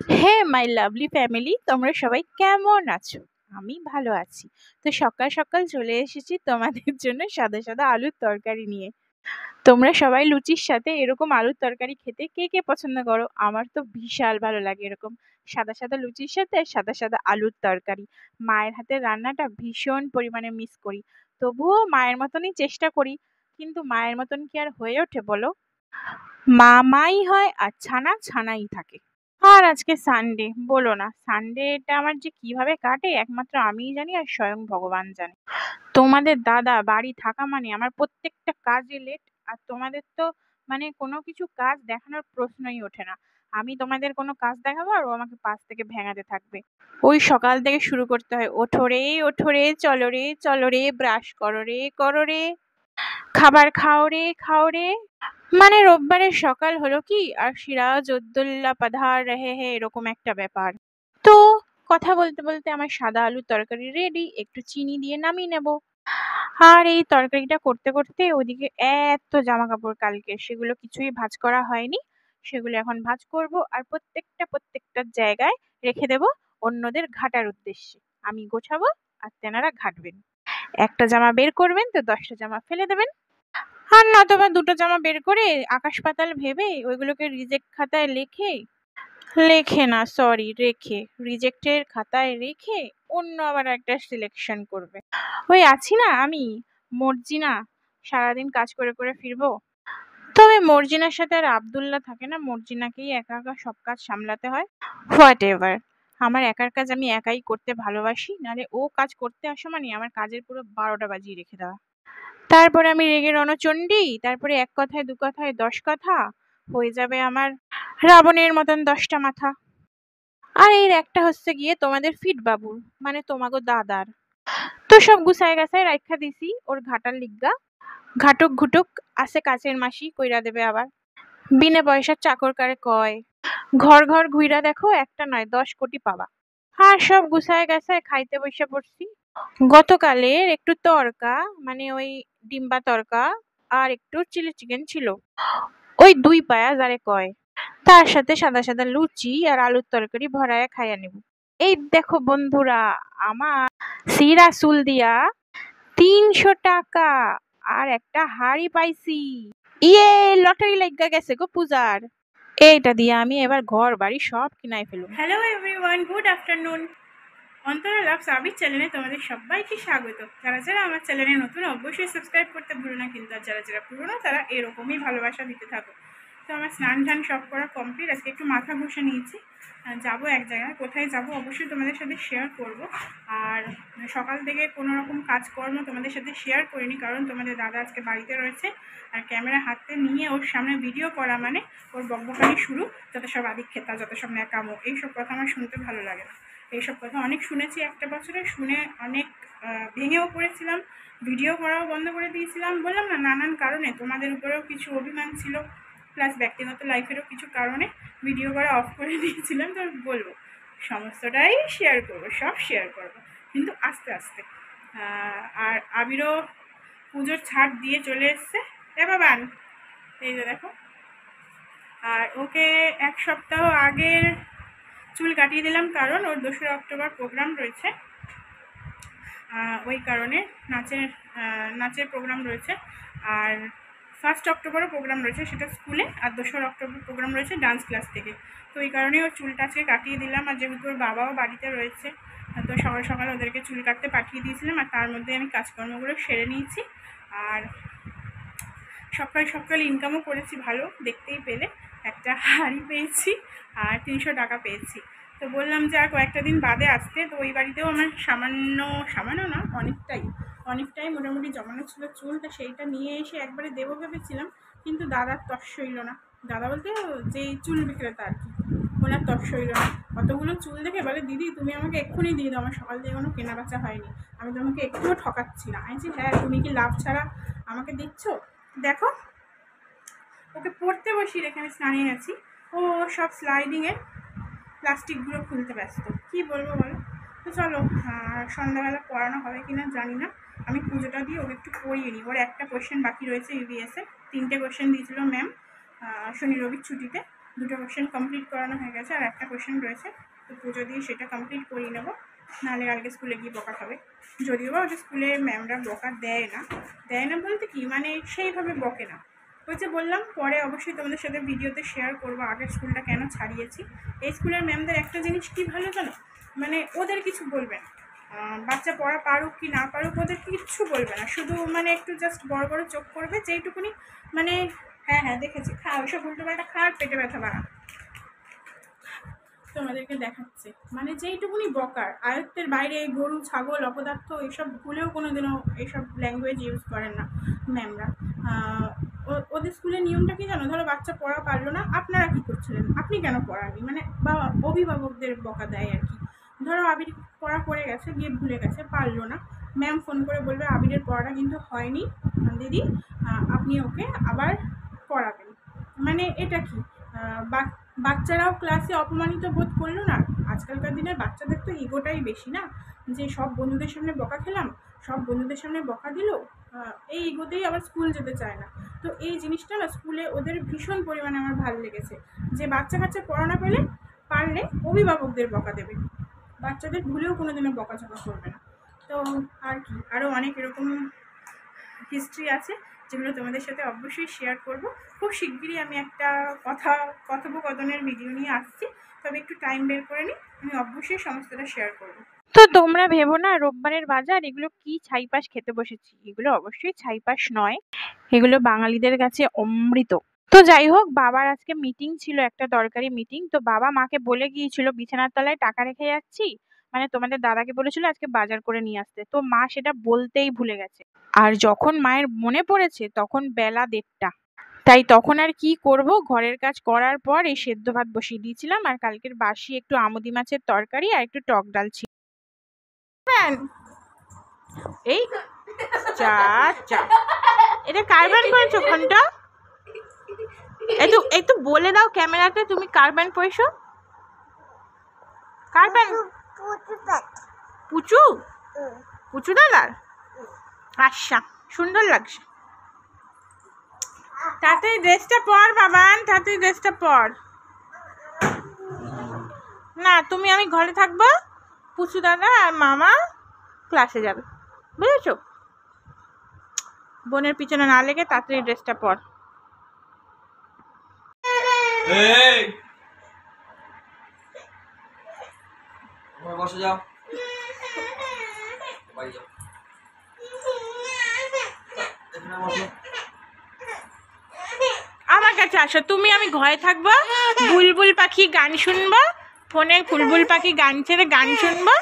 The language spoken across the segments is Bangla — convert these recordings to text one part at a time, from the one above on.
হে মাই লাভলি ফ্যামিলি, তোমরা সবাই কেমন আছো? আমি ভালো আছি। তো সকাল সকাল চলে এসেছি তোমাদের জন্য সাদা সাদা আলুর তরকারি নিয়ে। তোমরা সবাই লুচির সাথে এরকম আলুর তরকারি খেতে কে কে পছন্দ করো? আমার তো বিশাল ভালো লাগে এরকম সাদা সাদা লুচির সাথে সাদা সাদা আলুর তরকারি। মায়ের হাতের রান্নাটা ভীষণ পরিমাণে মিস করি। তবুও মায়ের মতনই চেষ্টা করি, কিন্তু মায়ের মতন কি আর হয়ে ওঠে বলো? মা মাই হয় আর ছানা ছানাই থাকে। আর আজকে সানডে, বলো না, সানডেটা আমার যে কিভাবে কাটে একমাত্র আমিই জানি আর স্বয়ং ভগবান জানে। তোমাদের দাদা বাড়ি থাকা মানে আমার প্রত্যেকটা কাজে লেট। আর তোমাদের তো মানে কোনো কিছু কাজ দেখানোর প্রশ্নই ওঠে না। আমি তোমাদের কোনো কাজ দেখাবো আর ও আমাকে পাশ থেকে ভেঙাতে থাকবে। ওই সকাল থেকে শুরু করতে হয়, ওঠো রে, চলো রে, ব্রাশ করো রে, খাবার খাও রে। মানে রোববারের সকাল হলো কি আর সিরাজ উদ্দৌলা পাধার রহে হে, এরকম একটা ব্যাপার। তো কথা বলতে বলতে আমার সাদা আলুর তরকারি রেডি, একটু চিনি দিয়ে নামিয়ে নেব। আর এই তরকারিটা করতে করতে ওদিকে এত জামা কাপড় কালকে, সেগুলো কিছুই ভাঁজ করা হয়নি। সেগুলো এখন ভাঁজ করব আর প্রত্যেকটা জায়গায় রেখে দেব অন্যদের ঘাটার উদ্দেশ্যে। আমি গোছাবো আর তেনারা ঘাটবেন। একটা জামা বের করবেন তো 10টা জামা ফেলে দেবেন। আর নতুবা দুটো জামা বের করে আকাশ পাতাল ভেবে ওইগুলোকে রিজেক্ট খাতায় লেখে না, সরি, রেখে, রিজেক্টের খাতায় রেখে অন্য আবার একটা সিলেকশন করবে। ওই আছি না আমি, মর্জিনা, সারাদিন কাজ করে করে ফিরবো। তবে মর্জিনার সাথে আর আব্দুল্লাহ থাকে না, মর্জিনাকেই একা একা সব কাজ সামলাতে হয়। হোয়াট এভার, আমার একার কাজ আমি একাই করতে ভালোবাসি, নাহলে ও কাজ করতে আসা মানে আমার কাজের পুরো 12টা বাজিয়ে রেখে দেওয়া। তারপরে আমি রেগে রণচণ্ডী, তারপরে এক কথায় দু কথায় 10 কথা, হয়ে যাবে আমার রাবণের মতন 10টা মাথা। আর এর একটা হচ্ছে গিয়ে তোমাদের ফিট বাবুর, মানে তোমাগো দাদার। তো সব গুছায় গাছায় রাইখা দিছি ওর ঘাটার লিগা। ঘাটুক ঘুটুক আছে কাছের মাসি কইরা দেবে আবার। বিনে পয়সার চাকর কারে কয়। ঘর ঘর ঘুইরা দেখো, একটা নয় 10 কোটি পাবা। আর সব গুছায় গাছায় খাইতে বইসা পড়ছি। গতকালের একটু তরকা, মানে ওই ডিম্বা তরকা আর একটু চিলি চিকেন ছিল, ওই 2 পায়া যারে কয়। তার সাথে সাদা সাদা লুচি আর আলুর তরকারি ভরায়া খাইয়া নেব। এই দেখো বন্ধুরা, আমার সিরা সুল দিয়া 300 টাকা আর একটা হাড়ি পাইছি। ইয়ে, লটারি লাগা গেছে গো পূজার। এইটা দিয়ে আমি এবার ঘর বাড়ি সব কিনাই ফেলুম। Hello everyone, good afternoon. Antara loves Abir চ্যানেলে তোমাদের সবাইকে স্বাগত। যারা যারা আমার চ্যানেলে নতুন অবশ্যই সাবস্ক্রাইব করতে ভুলো না, কিন্তু আর যারা যারা পুরনো তারা এরকমই ভালোবাসা দিতে থাকো। তো আমার স্নান টান সব করা কমপ্লিট, আজকে একটু মাথা ঘষে নিয়েছি। যাবো এক জায়গায়, কোথায় যাব অবশ্যই তোমাদের সাথে শেয়ার করব। আর সকাল থেকে কোনো রকম কাজকর্ম তোমাদের সাথে শেয়ার করিনি, কারণ তোমাদের দাদা আজকে বাড়িতে রয়েছে। আর ক্যামেরা হাতে নিয়ে ওর সামনে ভিডিও করা মানে ওর বকবকানি শুরু, যত সব আদিক খেতা, যত সব ন্যাকামো, এইসব কথা আমার শুনতে ভালো লাগে না। এইসব কথা অনেক শুনেছি একটা বছরে, শুনে অনেক ভেঙেও পড়েছিলাম, ভিডিও করাও বন্ধ করে দিয়েছিলাম। বললাম না, নানান কারণে, তোমাদের উপরেও কিছু অভিমান ছিল, প্লাস ব্যক্তিগত লাইফেরও কিছু কারণে ভিডিও করা অফ করে দিয়েছিলাম। তো বলবো সমস্তটাই শেয়ার করবো, সব শেয়ার করবো, কিন্তু আস্তে আস্তে। আর আবিরও পুজোর ছাড় দিয়ে চলে এসছে। এ বাবান, এই যে দেখো। আর ওকে 1 সপ্তাহ আগের চুল কাটিয়ে দিলাম, কারণ ওর 2রা অক্টোবর প্রোগ্রাম রয়েছে। ওই কারণে নাচের প্রোগ্রাম রয়েছে। আর 1 অক্টোবরও প্রোগ্রাম রয়েছে, সেটা স্কুলে। আর 2রা অক্টোবর প্রোগ্রাম রয়েছে ডান্স ক্লাস থেকে। তো এই কারণে ওর চুলটা আজকে কাটিয়ে দিলাম। আর যেহেতু ওর বাবাও বাড়িতে রয়েছে, তো সকাল সকাল ওদেরকে চুল কাটতে পাঠিয়ে দিয়েছিলাম, আর তার মধ্যে আমি কাজকর্মগুলো সেরে নিয়েছি। আর সকাল সকাল ইনকামও করেছি, ভালো দেখতেই পেলে, একটা হাড়ি পেয়েছি আর 300 টাকা পেয়েছি। তো বললাম যে আর কয়েকটা দিন বাদে আসতে। তো ওই বাড়িতেও আমার সামান্য না, অনেকটাই মোটামুটি জমানো ছিল চুল। তো সেইটা নিয়ে এসে একবারে দেবো ভেবেছিলাম, কিন্তু দাদার তস হইল না। দাদা বলতে যেই চুল বিক্রেতা আর কি, ওনার তস হইল না। অতগুলো চুল দেখে বলে, দিদি তুমি আমাকে এক্ষুনি দিয়ে দাও, আমার সকাল থেকে কোনো কেনা বেচা হয়নি, আমি তোমাকে একটুও ঠকাচ্ছি না। আমি বলছি, হ্যাঁ, তুমি কি লাভ ছাড়া আমাকে দিচ্ছ? দেখো, ওকে পড়তে বসিয়ে রেখে আমি স্নানে গেছি, ও সব স্লাইডিংয়ের প্লাস্টিকগুলো খুলতে ব্যস্ত। কি বলবো বলো? তো চলো, সন্ধ্যাবেলা পড়ানো হবে কিনা জানি না, আমি পুজোটা দিয়ে ওকে একটু পড়িয়ে নিই। ওর একটা কোয়েশ্চেন বাকি রয়েছে ইউবিএসে, 3টে কোয়েশ্চেন দিয়েছিল ম্যাম শনি রবির ছুটিতে। দুটো কোশ্চেন কমপ্লিট করানো হয়ে গেছে, আর একটা কোশ্চেন রয়েছে, তো পুজো দিয়ে সেটা কমপ্লিট করিয়ে নেবো, নাহলে কালকে স্কুলে গিয়ে বকা খাবে। যদিও বা ওটা স্কুলে ম্যামরা বকা দেয় না বলতে কি মানে সেইভাবে বকে না। ওই যে বললাম পরে অবশ্যই তোমাদের সাথে ভিডিওতে শেয়ার করবো আগের স্কুলটা কেন ছাড়িয়েছি। এই স্কুলের ম্যামদের একটা জিনিস কি ভালো জানো, মানে ওদের কিছু বলবে না, বাচ্চা পড়া পারুক কি না পারুক ওদের কিচ্ছু বলবে না, শুধু মানে একটু জাস্ট বড় বড় চোখ করবে যেইটুকুনি মানে হ্যাঁ দেখেছি খা ওইসব উল্টোপাল্টা খাওয়ার পেটে ব্যথা বাড়া তোমাদেরকে দেখাচ্ছে, মানে যেইটুকুনি বকার আয়ত্তের বাইরে গরু ছাগল অপদার্থ এসব ভুলেও কোনোদিনও এইসব ল্যাঙ্গুয়েজ ইউজ করেন না ম্যামরা। ওদের স্কুলের নিয়মটা কি জানো, ধরো বাচ্চা পড়া পারলো না, আপনারা কি করছিলেন, আপনি কেন পড়াননি, মানে বা অভিভাবকদের বকা দেয় আর কি। ধরো আবির পড়া করে গেছে, গিয়ে ভুলে গেছে, পারলো না, ম্যাম ফোন করে বলবে আবিরের পড়াটা কিন্তু হয়নি দিদি, আপনি ওকে আবার পড়াবেন। মানে এটা কি বাচ্চারাও ক্লাসে অপমানিত বোধ করলো না। আজকালকার দিনের বাচ্চাদের তো ইগোটাই বেশি না, যে সব বন্ধুদের সামনে বকা খেলাম, সব বন্ধুদের সামনে বকা দিল, এই ইগোতেই আবার স্কুল যেতে চায় না। তো এই জিনিসটা না স্কুলে ওদের ভীষণ পরিমাণে আমার ভালো লেগেছে, যে বাচ্চা কাচ্চা পড়া না পারলে অভিভাবকদের বকা দেবে, বাচ্চাদের ভুলেও কোনোদিনও বকাঝকা করবে না। তো আর কি আরও অনেক এরকম হিস্ট্রি আছে যেগুলো তোমাদের সাথে অবশ্যই শেয়ার করব। খুব শিগগিরই আমি একটা কথোপকথনের ভিডিও নিয়ে আসছি, তবে একটু টাইম বের করে নিই, আমি অবশ্যই সমস্তটা শেয়ার করব। তো তোমরা ভেবো না রোববারের বাজার এগুলো কি ছাইপাশ খেতে বসেছি, এগুলো অবশ্যই ছাইপাশ নয়, এগুলো বাঙালিদের কাছে অমৃত। তো যাই হোক, বাবার আজকে মিটিং ছিল, একটা দরকারি মিটিং, তো বাবা মাকে বলে গিয়েছিল বিছানার তলায় টাকা রেখে যাচ্ছি, মানে তোমাদের দাদাকে বলেছিল আজকে বাজার করে নিয়ে আসতে, তো মা সেটা বলতেই ভুলে গেছে। আর যখন মায়ের মনে পড়েছে তখন বেলা 1:30, তাই তখন আর কি করব, ঘরের কাজ করার পর এই সেদ্ধ ভাত বসিয়ে দিয়েছিলাম, আর কালকের বাসি একটু আমুদি মাছের তরকারি আর একটু টক ডাল ছিল। এই চা চা এটা কার ব্যান করেছো ঘন্টা, একটু বলে দাও ক্যামেরাতে তুমি কার ব্যান পরেছো, কার ব্যান? পুচু পুচু দাদার, আচ্ছা সুন্দর লাগছে। তাড়াতাড়ি ড্রেসটা পর বাবান, তাড়াতাড়ি ড্রেসটা পর। না তুমি আমি ঘরে থাকবো, পুচু দাদা আর মামা ক্লাসে যাবে, বুঝেছো? বোনের পিছনে না লেগে তাড়াতাড়ি ড্রেসটা পর। বসে যাও, আমার কাছে আসো তুমি, আমি ঘরে থাকবো, বুলবুল পাখি গান শুনবো, ফোনে বুলবুল পাখি গান ছেড়ে গান শুনবো,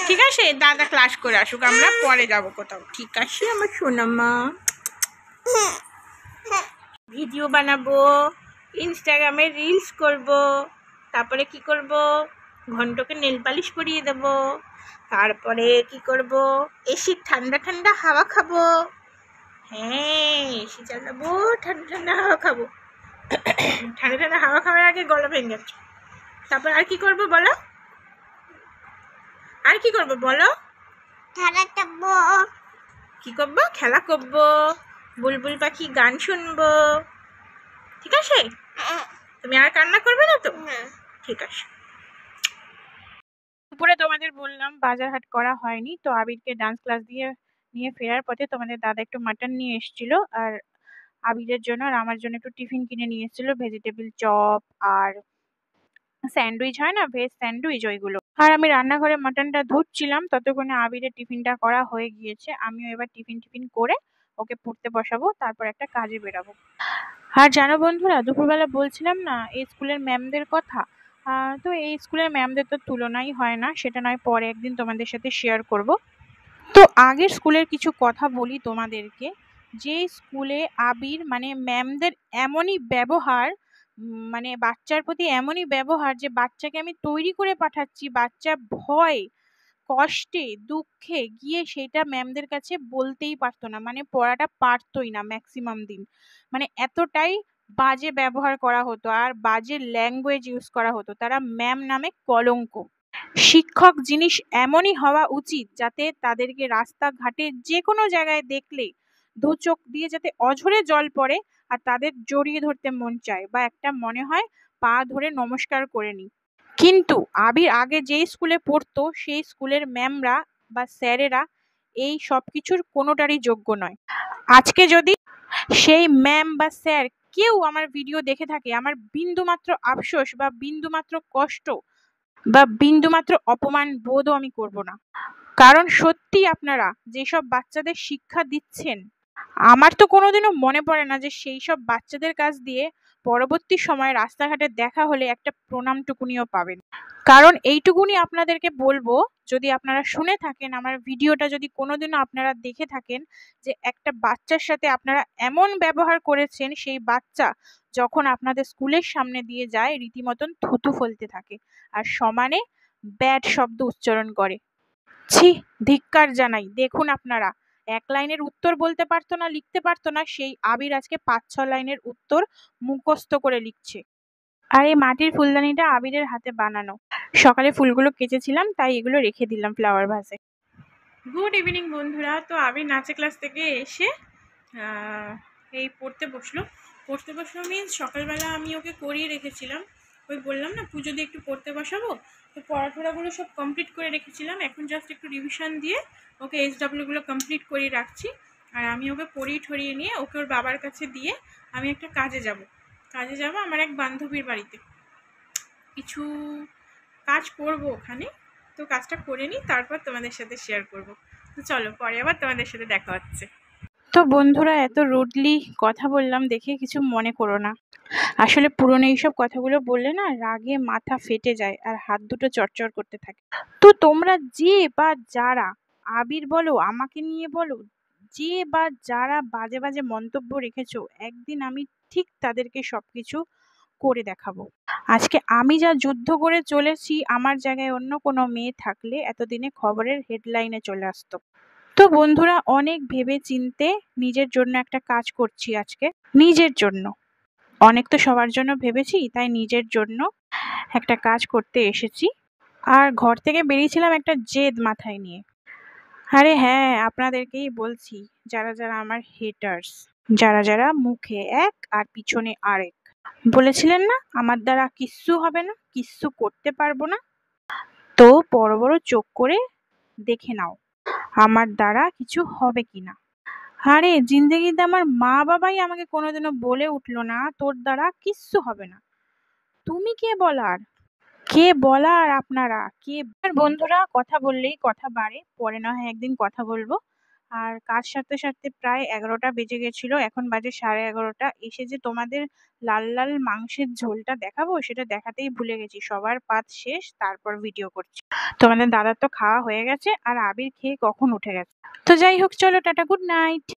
ঠিক আছে? দাদা ক্লাস করে আসুক, আমরা পরে যাবো কোথাও, ঠিক আছে আমার সোনামা? ভিডিও বানাবো, ইনস্টাগ্রামে রিলস করব, তারপরে কি করব, ঘন্টকে নেল পালিশ পরিয়ে দেব, তারপরে কি করব, এসির ঠান্ডা ঠান্ডা হাওয়া খাবো, হ্যাঁ এসি চালাবো, ঠান্ডা ঠান্ডা হাওয়া খাবো। ঠান্ডা ঠান্ডা হাওয়া খাওয়ার আগে গলা ভেঙে যাচ্ছে। তারপর আর কি করবো বলো, আর কি করবো বলো? কি করবো? খেলা করবো, বুলবুল পাখি গান শুনবো, ঠিক আছে? তুমি আর কান্না করবে না তো? ঠিক আছে। দুপুরে তোমাদের বললাম বাজার হাট করা হয়নি, তো আবিরকে ডান্স ক্লাস নিয়ে ফেরার পথে তোমাদের দাদা একটু মাটন নিয়ে এসেছিল, আর আবিরের জন্য আর আমার জন্য একটু টিফিন কিনে নিয়ে এসেছিল, ভেজিটেবল চপ আর স্যান্ডউইচ হয় না, ভেজ স্যান্ডউইচ ওইগুলো। আর আমি রান্নাঘরে মাটনটা ধুচ্ছিলাম, ততক্ষণে আবিরের টিফিনটা করা হয়ে গিয়েছে, আমিও এবার টিফিন করে ওকে পড়তে বসাবো, তারপর একটা কাজে বেরাবো। আর জানো বন্ধুরা, দুপুরবেলা বলছিলাম না এই স্কুলের ম্যামদের কথা, তো এই স্কুলের ম্যামদের তো তুলনাই হয় না, সেটা নয় পরে একদিন তোমাদের সাথে শেয়ার করব। তো আগের স্কুলের কিছু কথা বলি তোমাদেরকে, যে স্কুলে আবির মানে ম্যামদের এমনই ব্যবহার, মানে বাচ্চার প্রতি এমনই ব্যবহার যে বাচ্চাকে আমি তৈরি করে পাঠাচ্ছি, বাচ্চা ভয় কষ্টে দুঃখে গিয়ে সেটা ম্যামদের কাছে বলতেই পারতো না, মানে পড়াটা পারতোই না ম্যাক্সিমাম দিন, মানে এতটাই বাজে ব্যবহার করা হতো আর বাজে ল্যাঙ্গুয়েজ ইউজ করা হতো, তারা ম্যাম নামে কলঙ্ক। শিক্ষক জিনিস এমনই হওয়া উচিত যাতে তাদেরকে রাস্তাঘাটে যে কোনো জায়গায় দেখলে দু চোখ দিয়ে যাতে অঝরে জল পড়ে আর তাদের জড়িয়ে ধরতে মন চায়, বা একটা মনে হয় পা ধরে নমস্কার করে নিই। কিন্তু আবির আগে যেই স্কুলে পড়তো সেই স্কুলের ম্যামরা বা স্যারেরা এই সব কিছুর কোনোটারই যোগ্য নয়। আজকে যদি সেই ম্যাম বা স্যার কেউ আমার ভিডিও দেখে থাকে, আমার বিন্দুমাত্র আফসোস বা বিন্দুমাত্র কষ্ট বা বিন্দুমাত্র অপমান বোধও আমি করব না। কারণ সত্যি আপনারা যেসব বাচ্চাদের শিক্ষা দিচ্ছেন, আমার তো কোনোদিনও মনে পড়ে না যে সেই সব বাচ্চাদের কাছ দিয়ে পরবর্তী সময়ে রাস্তাঘাটে দেখা হলে একটা প্রণামটুকুনিও পাবেন। কারণ এইটুকুনি আপনাদেরকে বলবো, যদি আপনারা শুনে থাকেন আমার ভিডিওটা, যদি কোনোদিনও আপনারা দেখে থাকেন যে একটা বাচ্চার সাথে আপনারা এমন ব্যবহার করেছেন, সেই বাচ্চা যখন আপনাদের স্কুলের সামনে দিয়ে যায় রীতিমতন থুতু ফেলতে থাকে আর সমানে ব্যাড শব্দ উচ্চারণ করে, ছি, ধিক্কার জানাই। দেখুন আপনারা, এক লাইনের উত্তর বলতে পারতো না, লিখতে পারতো না, সেই আবির আজকে 5-6 লাইনের উত্তর মুখস্থ করে লিখছে। আর এই মাটির ফুলদানিটা আবিরের হাতে বানানো। সকালে ফুলগুলো কেচেছিলাম, তাই এগুলো রেখে দিলাম ফ্লাওয়ার ভাসে। গুড ইভিনিং বন্ধুরা। তো আবির নাচের ক্লাস থেকে এসে এই পড়তে বসলো মিন্স সকালবেলা আমি ওকে করিয়ে রেখেছিলাম। ওই বললাম না পুজো দিয়ে একটু পড়তে বসাবো, তো পড়াশোনাগুলো সব কমপ্লিট করে রেখেছিলাম। এখন জাস্ট একটু রিভিশন দিয়ে ওকে SWগুলো কমপ্লিট করিয়ে রাখছি। আর আমি ওকে পড়িয়ে ঠরিয়ে নিয়ে ওকে ওর বাবার কাছে দিয়ে আমি একটা কাজে যাব আমার এক বান্ধবীর বাড়িতে। কিছু কাজ করব ওখানে, তো কাজটা করে নিই, তারপর তোমাদের সাথে শেয়ার করব। তো চলো, পরে আবার তোমাদের সাথে দেখা হচ্ছে। তো বন্ধুরা, এত রুডলি কথা বললাম দেখে কিছু মনে করো না। আসলে পুরনো এইসব কথাগুলো বললে না রাগে মাথা ফেটে যায় আর হাত দুটো চড়চড় করতে থাকে। তো তোমরা যে বা যারা, আবির বলো আমাকে নিয়ে বলো, যে বা যারা বাজে বাজে মন্তব্য রেখেছো, একদিন আমি ঠিক তাদেরকে সবকিছু করে দেখাবো। আজকে আমি যা যুদ্ধ করে চলেছি, আমার জায়গায় অন্য কোনো মেয়ে থাকলে এতদিনে খবরের হেডলাইনে চলে আসতো। তো বন্ধুরা, অনেক ভেবে চিন্তে নিজের জন্য একটা কাজ করছি আজকে। নিজের জন্য, অনেক তো সবার জন্য ভেবেছি, তাই নিজের জন্য একটা কাজ করতে এসেছি। আর ঘর থেকে বেরিয়েছিলাম একটা জেদ মাথায় নিয়ে। আরে হ্যাঁ, আপনাদেরকেই বলছি, যারা যারা আমার হেটার্স, যারা যারা মুখে এক আর পিছনে আরেক, বলেছিলেন না আমার দ্বারা কিচ্ছু হবে না, কিচ্ছু করতে পারবো না, তো বড় বড় চোখ করে দেখে নাও আমার দ্বারা কিছু হবে কিনা। আরে জিন্দেগিতে আমার মা বাবাই আমাকে কোনোদিনও বলে উঠলো না তোর দ্বারা কিচ্ছু হবে না। তুমি কে বলার? কে বলার আপনারা? কে? আর বন্ধুরা, কথা বললেই কথা বাড়ে, পরে না হয় একদিন কথা বলবো। আর কাজ সারতে সারতে প্রায় 11টা বেজে গেছিল, এখন বাজে 11:30। এসে যে তোমাদের লাল লাল মাংসের ঝোলটা দেখাবো, সেটা দেখাতেই ভুলে গেছি। সবার পাত শেষ, তারপর ভিডিও করছি। তোমাদের দাদার তো খাওয়া হয়ে গেছে আর আবির খেয়ে কখন উঠে গেছে। তো যাই হোক, চলো টাটা, গুড নাইট।